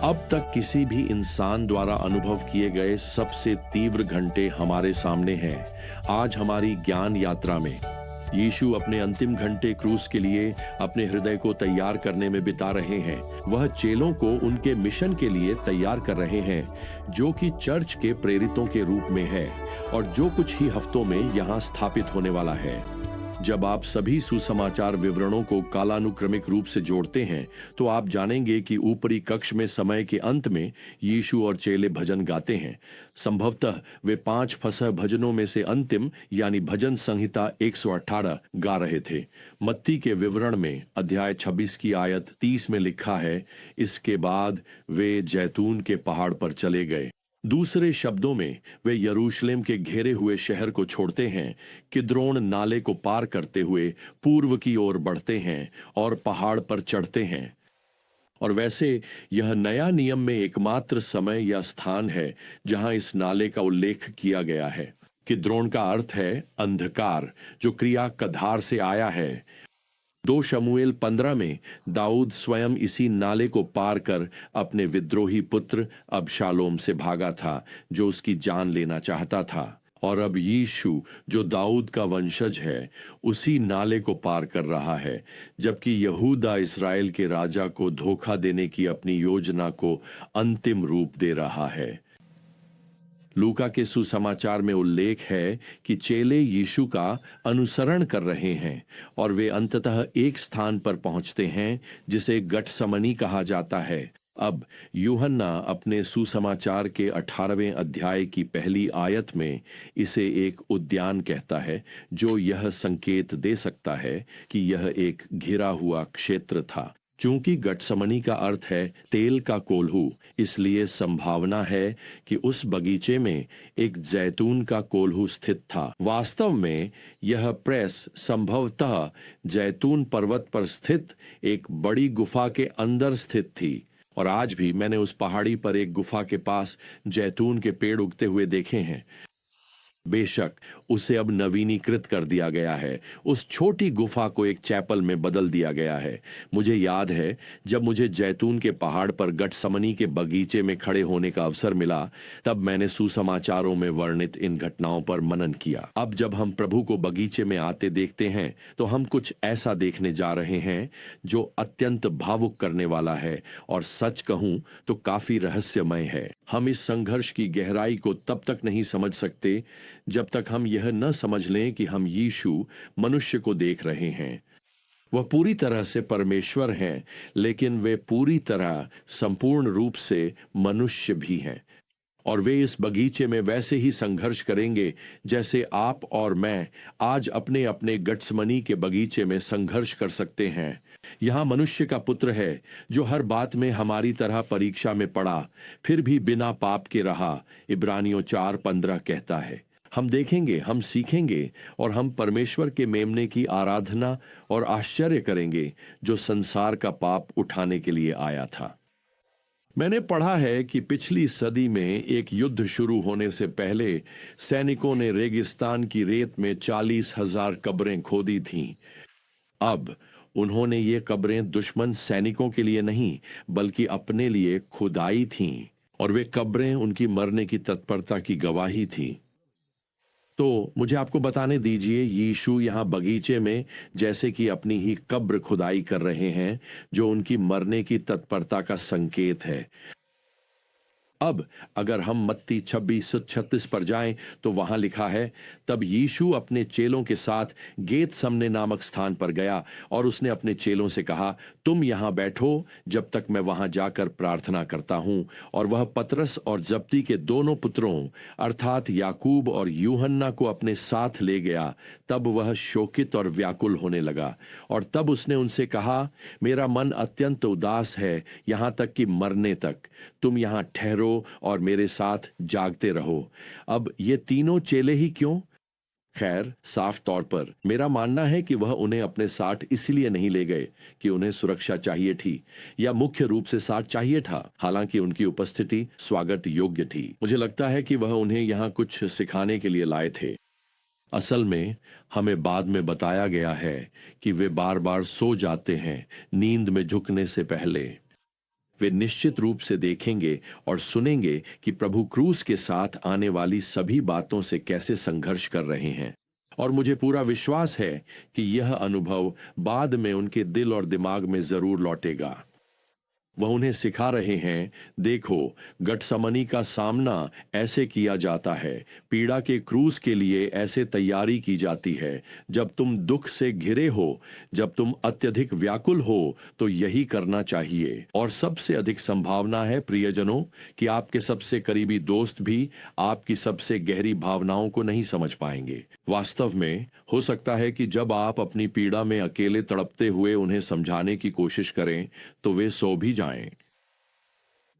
अब तक किसी भी इंसान द्वारा अनुभव किए गए सबसे तीव्र घंटे हमारे सामने हैं। आज हमारी ज्ञान यात्रा में यीशु अपने अंतिम घंटे क्रूस के लिए अपने हृदय को तैयार करने में बिता रहे हैं। वह चेलों को उनके मिशन के लिए तैयार कर रहे हैं, जो कि चर्च के प्रेरितों के रूप में है और जो कुछ ही हफ्तों में यहाँ स्थापित होने वाला है। जब आप सभी सुसमाचार विवरणों को कालानुक्रमिक रूप से जोड़ते हैं तो आप जानेंगे कि ऊपरी कक्ष में समय के अंत में यीशु और चेले भजन गाते हैं। संभवतः वे 5 फसह भजनों में से अंतिम यानी भजन संहिता 118 गा रहे थे। मत्ती के विवरण में अध्याय 26 की आयत 30 में लिखा है, इसके बाद वे जैतून के पहाड़ पर चले गए। दूसरे शब्दों में वे यरूशलेम के घेरे हुए शहर को छोड़ते हैं, किद्रोन नाले को पार करते हुए पूर्व की ओर बढ़ते हैं और पहाड़ पर चढ़ते हैं। और वैसे यह नया नियम में एकमात्र समय या स्थान है जहां इस नाले का उल्लेख किया गया है। किद्रोन का अर्थ है अंधकार, जो क्रिया कधार से आया है। 2 शमूएल 15 में दाऊद स्वयं इसी नाले को पार कर अपने विद्रोही पुत्र अबशालोम से भागा था, जो उसकी जान लेना चाहता था। और अब यीशु, जो दाऊद का वंशज है, उसी नाले को पार कर रहा है, जबकि यहूदा इस्राएल के राजा को धोखा देने की अपनी योजना को अंतिम रूप दे रहा है। लूका के सुसमाचार में उल्लेख है कि चेले यीशु का अनुसरण कर रहे हैं और वे अंततः एक स्थान पर पहुंचते हैं जिसे गठसमनी कहा जाता है। अब यूहन्ना अपने सुसमाचार के 18वें अध्याय की पहली आयत में इसे एक उद्यान कहता है, जो यह संकेत दे सकता है कि यह एक घिरा हुआ क्षेत्र था। चूंकि गठसमनी का अर्थ है तेल का कोल्हू, इसलिए संभावना है कि उस बगीचे में एक जैतून का कोल्हू स्थित था। वास्तव में यह प्रेस संभवतः जैतून पर्वत पर स्थित एक बड़ी गुफा के अंदर स्थित थी। और आज भी मैंने उस पहाड़ी पर एक गुफा के पास जैतून के पेड़ उगते हुए देखे हैं। बेशक उसे अब नवीनीकृत कर दिया गया है। उस छोटी गुफा को एक चैपल में बदल दिया गया है। मुझे याद है जब मुझे जैतून के पहाड़ पर गठसमनी के बगीचे में खड़े होने का अवसर मिला, तब मैंने सुसमाचारों में वर्णित इन घटनाओं पर मनन किया। अब जब हम प्रभु को बगीचे में आते देखते हैं तो हम कुछ ऐसा देखने जा रहे हैं जो अत्यंत भावुक करने वाला है और सच कहूं तो काफी रहस्यमय है। हम इस संघर्ष की गहराई को तब तक नहीं समझ सकते जब तक हम यह न समझ लें कि हम यीशु मनुष्य को देख रहे हैं। वह पूरी तरह से परमेश्वर हैं, लेकिन वे पूरी तरह संपूर्ण रूप से मनुष्य भी हैं। और वे इस बगीचे में वैसे ही संघर्ष करेंगे जैसे आप और मैं आज अपने अपने गठसमनी के बगीचे में संघर्ष कर सकते हैं। यहाँ मनुष्य का पुत्र है जो हर बात में हमारी तरह परीक्षा में पड़ा, फिर भी बिना पाप के रहा। इब्रानियों 4:15 कहता है। हम देखेंगे, हम सीखेंगे और हम परमेश्वर के मेमने की आराधना और आश्चर्य करेंगे, जो संसार का पाप उठाने के लिए आया था। मैंने पढ़ा है कि पिछली सदी में एक युद्ध शुरू होने से पहले सैनिकों ने रेगिस्तान की रेत में 40,000 कब्रें खोदी थीं। अब उन्होंने ये कब्रें दुश्मन सैनिकों के लिए नहीं बल्कि अपने लिए खुदाई थीं, और वे कब्रें उनकी मरने की तत्परता की गवाही थीं। तो मुझे आपको बताने दीजिए, यीशु यहाँ बगीचे में जैसे कि अपनी ही कब्र खुदाई कर रहे हैं, जो उनकी मरने की तत्परता का संकेत है। अब अगर हम मत्ती 26:36 पर जाएं तो वहां लिखा है, तब यीशु अपने चेलों के साथ गेतसमने नामक स्थान पर गया और उसने अपने चेलों से कहा, तुम यहां बैठो जब तक मैं वहां जाकर प्रार्थना करता हूं। और वह पतरस और जब्दी के दोनों पुत्रों अर्थात याकूब और यूहन्ना को अपने साथ ले गया। तब वह शोकित और व्याकुल होने लगा और तब उसने उनसे कहा, मेरा मन अत्यंत उदास है, यहां तक कि मरने तक। तुम यहां ठहरो और मेरे साथ जागते रहो। अब ये तीनों चेले ही क्यों? खैर, साफ तौर पर मेरा मानना है कि वह उन्हें अपने साथ इसलिए नहीं ले गए कि उन्हें सुरक्षा चाहिए थी या मुख्य रूप से साथ चाहिए था। हालांकि उनकी उपस्थिति स्वागत योग्य थी। मुझे लगता है कि वह उन्हें यहाँ कुछ सिखाने के लिए लाए थे। असल में हमें बाद में बताया गया है कि वे बार बार सो जाते हैं नींद में झुकने से पहले। वे निश्चित रूप से देखेंगे और सुनेंगे कि प्रभु क्रूस के साथ आने वाली सभी बातों से कैसे संघर्ष कर रहे हैं। और मुझे पूरा विश्वास है कि यह अनुभव बाद में उनके दिल और दिमाग में जरूर लौटेगा। वह उन्हें सिखा रहे हैं, देखो, गठसमनी का सामना ऐसे किया जाता है, पीड़ा के क्रूस के लिए ऐसे तैयारी की जाती है। जब तुम दुख से घिरे हो, जब तुम अत्यधिक व्याकुल हो, तो यही करना चाहिए। और सबसे अधिक संभावना है प्रियजनों कि आपके सबसे करीबी दोस्त भी आपकी सबसे गहरी भावनाओं को नहीं समझ पाएंगे। वास्तव में हो सकता है कि जब आप अपनी पीड़ा में अकेले तड़पते हुए उन्हें समझाने की कोशिश करें तो वे सो भी जाएं।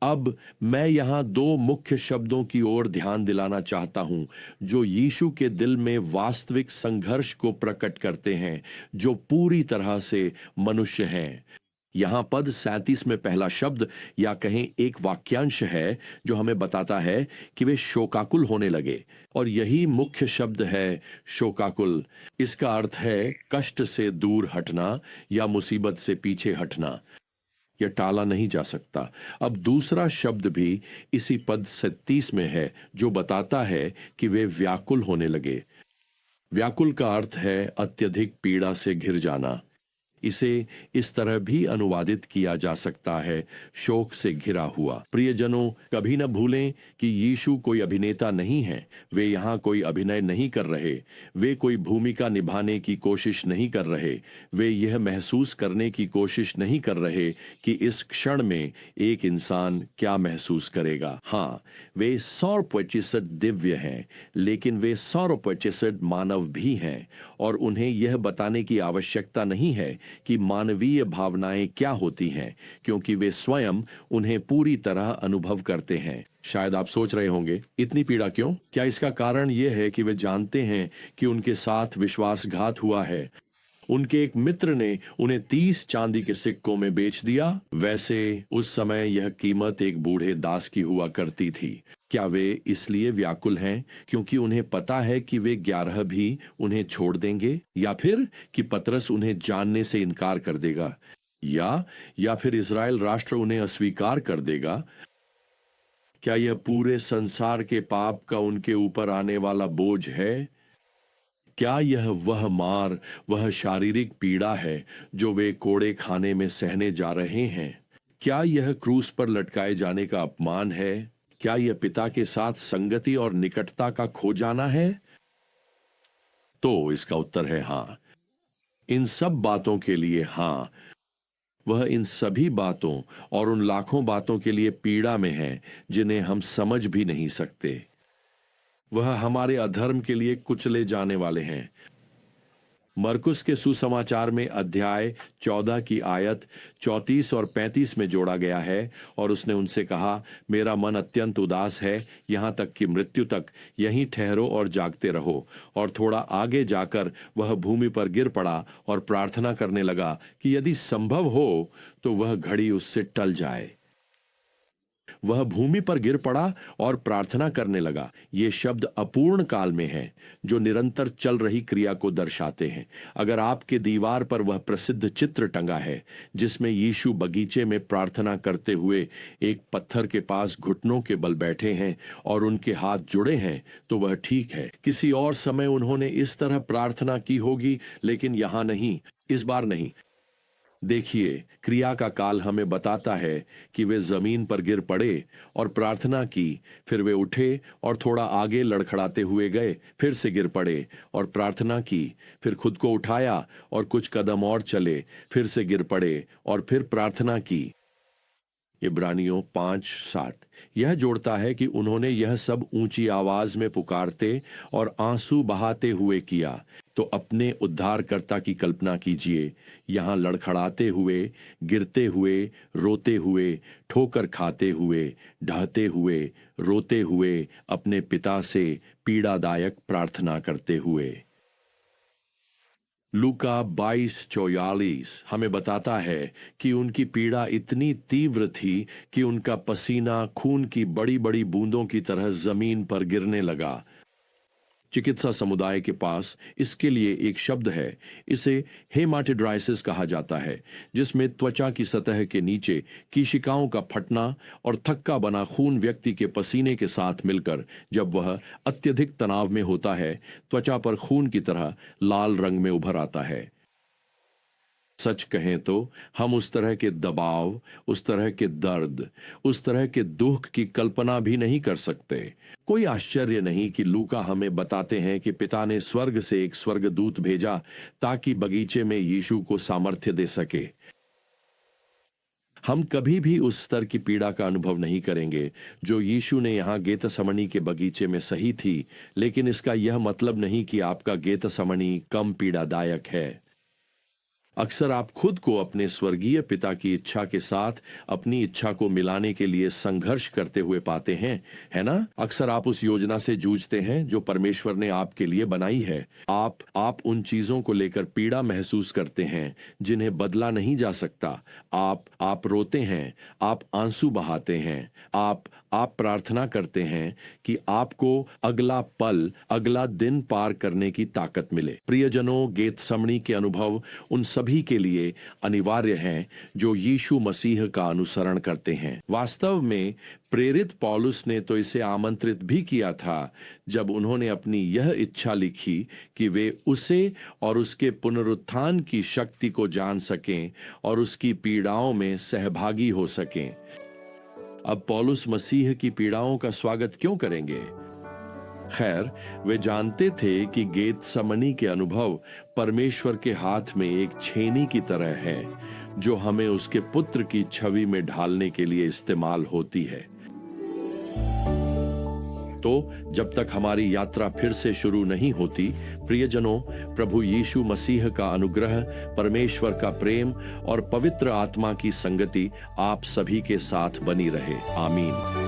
अब मैं यहां दो मुख्य शब्दों की ओर ध्यान दिलाना चाहता हूं जो यीशु के दिल में वास्तविक संघर्ष को प्रकट करते हैं, जो पूरी तरह से मनुष्य हैं। यहां पद 37 में पहला शब्द या कहें एक वाक्यांश है जो हमें बताता है कि वे शोकाकुल होने लगे, और यही मुख्य शब्द है, शोकाकुल। इसका अर्थ है कष्ट से दूर हटना या मुसीबत से पीछे हटना। यह टाला नहीं जा सकता। अब दूसरा शब्द भी इसी पद 37 में है जो बताता है कि वे व्याकुल होने लगे। व्याकुल का अर्थ है अत्यधिक पीड़ा से घिर जाना। इसे इस तरह भी अनुवादित किया जा सकता है, शोक से घिरा हुआ। प्रियजनों, कभी न भूलें कि यीशु कोई अभिनेता नहीं है। वे यहाँ कोई अभिनय नहीं कर रहे, वे कोई भूमिका निभाने की कोशिश नहीं कर रहे, वे यह महसूस करने की कोशिश नहीं कर रहे कि इस क्षण में एक इंसान क्या महसूस करेगा। हाँ, वे 100% दिव्य हैं, लेकिन वे 100% मानव भी हैं, और उन्हें यह बताने की आवश्यकता नहीं है कि मानवीय भावनाएं क्या होती हैं, क्योंकि वे स्वयं उन्हें पूरी तरह अनुभव करते हैं। शायद आप सोच रहे होंगे, इतनी पीड़ा क्यों? क्या इसका कारण यह है कि वे जानते हैं कि उनके साथ विश्वासघात हुआ है? उनके एक मित्र ने उन्हें 30 चांदी के सिक्कों में बेच दिया। वैसे उस समय यह कीमत एक बूढ़े दास की हुआ करती थी। क्या वे इसलिए व्याकुल हैं क्योंकि उन्हें पता है कि वे 11 भी उन्हें छोड़ देंगे, या फिर कि पतरस उन्हें जानने से इनकार कर देगा, या फिर इजराइल राष्ट्र उन्हें अस्वीकार कर देगा? क्या यह पूरे संसार के पाप का उनके ऊपर आने वाला बोझ है? क्या यह वह मार, वह शारीरिक पीड़ा है जो वे कोड़े खाने में सहने जा रहे हैं? क्या यह क्रूस पर लटकाए जाने का अपमान है? क्या यह पिता के साथ संगति और निकटता का खो जाना है? तो इसका उत्तर है हां। इन सब बातों के लिए हां। वह इन सभी बातों और उन लाखों बातों के लिए पीड़ा में है जिन्हें हम समझ भी नहीं सकते। वह हमारे अधर्म के लिए कुचले जाने वाले हैं। मरकुस के सुसमाचार में अध्याय 14 की आयत 34 और 35 में जोड़ा गया है, और उसने उनसे कहा, मेरा मन अत्यंत उदास है, यहाँ तक कि मृत्यु तक। यहीं ठहरो और जागते रहो। और थोड़ा आगे जाकर वह भूमि पर गिर पड़ा और प्रार्थना करने लगा कि यदि संभव हो तो वह घड़ी उससे टल जाए। वह भूमि पर गिर पड़ा और प्रार्थना करने लगा। ये शब्द अपूर्ण काल में है जो निरंतर चल रही क्रिया को दर्शाते हैं। अगर आपके दीवार पर वह प्रसिद्ध चित्र टंगा है जिसमें यीशु बगीचे में प्रार्थना करते हुए एक पत्थर के पास घुटनों के बल बैठे हैं और उनके हाथ जुड़े हैं, तो वह ठीक है। किसी और समय उन्होंने इस तरह प्रार्थना की होगी, लेकिन यहां नहीं, इस बार नहीं। देखिए, क्रिया का काल हमें बताता है कि वे जमीन पर गिर पड़े और प्रार्थना की, फिर वे उठे और थोड़ा आगे लड़खड़ाते हुए गए, फिर से गिर पड़े और प्रार्थना की, फिर खुद को उठाया और कुछ कदम और चले, फिर से गिर पड़े और फिर प्रार्थना की। इब्रानियों 5:7 यह जोड़ता है कि उन्होंने यह सब ऊंची आवाज में पुकारते और आंसू बहाते हुए किया। तो अपने उद्धारकर्ता की कल्पना कीजिए, यहां लड़खड़ाते हुए, गिरते हुए, रोते हुए, ठोकर खाते हुए, ढहते हुए, रोते हुए, अपने पिता से पीड़ादायक प्रार्थना करते हुए। लूका 22:44 हमें बताता है कि उनकी पीड़ा इतनी तीव्र थी कि उनका पसीना खून की बड़ी बड़ी बूंदों की तरह जमीन पर गिरने लगा। चिकित्सा समुदाय के पास इसके लिए एक शब्द है। इसे हेमाटिड्राइसिस कहा जाता है, जिसमें त्वचा की सतह के नीचे कोशिकाओं का फटना और थक्का बना खून व्यक्ति के पसीने के साथ मिलकर जब वह अत्यधिक तनाव में होता है, त्वचा पर खून की तरह लाल रंग में उभर आता है। सच कहें तो हम उस तरह के दबाव, उस तरह के दर्द, उस तरह के दुख की कल्पना भी नहीं कर सकते। कोई आश्चर्य नहीं कि लूका हमें बताते हैं कि पिता ने स्वर्ग से एक स्वर्गदूत भेजा ताकि बगीचे में यीशु को सामर्थ्य दे सके। हम कभी भी उस स्तर की पीड़ा का अनुभव नहीं करेंगे जो यीशु ने यहाँ गेतसमनी के बगीचे में सही थी, लेकिन इसका यह मतलब नहीं कि आपका गेतसमनी कम पीड़ादायक है। अक्सर आप खुद को अपने स्वर्गीय पिता की इच्छा के साथ अपनी इच्छा को मिलाने के लिए संघर्ष करते हुए पाते हैं, है ना? अक्सर आप उस योजना से जूझते हैं जो परमेश्वर ने आपके लिए बनाई है। आप उन चीजों को लेकर पीड़ा महसूस करते हैं जिन्हें बदला नहीं जा सकता। आप रोते हैं, आप आंसू बहाते हैं, आप प्रार्थना करते हैं कि आपको अगला पल, अगला दिन पार करने की ताकत मिले। प्रियजनों, गेतसमनी के अनुभव उन सभी के लिए अनिवार्य हैं जो यीशु मसीह का अनुसरण करते हैं। वास्तव में प्रेरित पौलुस ने तो इसे आमंत्रित भी किया था जब उन्होंने अपनी यह इच्छा लिखी कि वे उसे और उसके पुनरुत्थान की शक्ति को जान सकें और उसकी पीड़ाओं में सहभागी हो सकें। अब पौलुस मसीह की पीड़ाओं का स्वागत क्यों करेंगे? खैर, वे जानते थे कि गेतसमनी के अनुभव परमेश्वर के हाथ में एक छेनी की तरह है जो हमें उसके पुत्र की छवि में ढालने के लिए इस्तेमाल होती है। तो जब तक हमारी यात्रा फिर से शुरू नहीं होती, प्रियजनों, प्रभु यीशु मसीह का अनुग्रह, परमेश्वर का प्रेम और पवित्र आत्मा की संगति आप सभी के साथ बनी रहे। आमीन।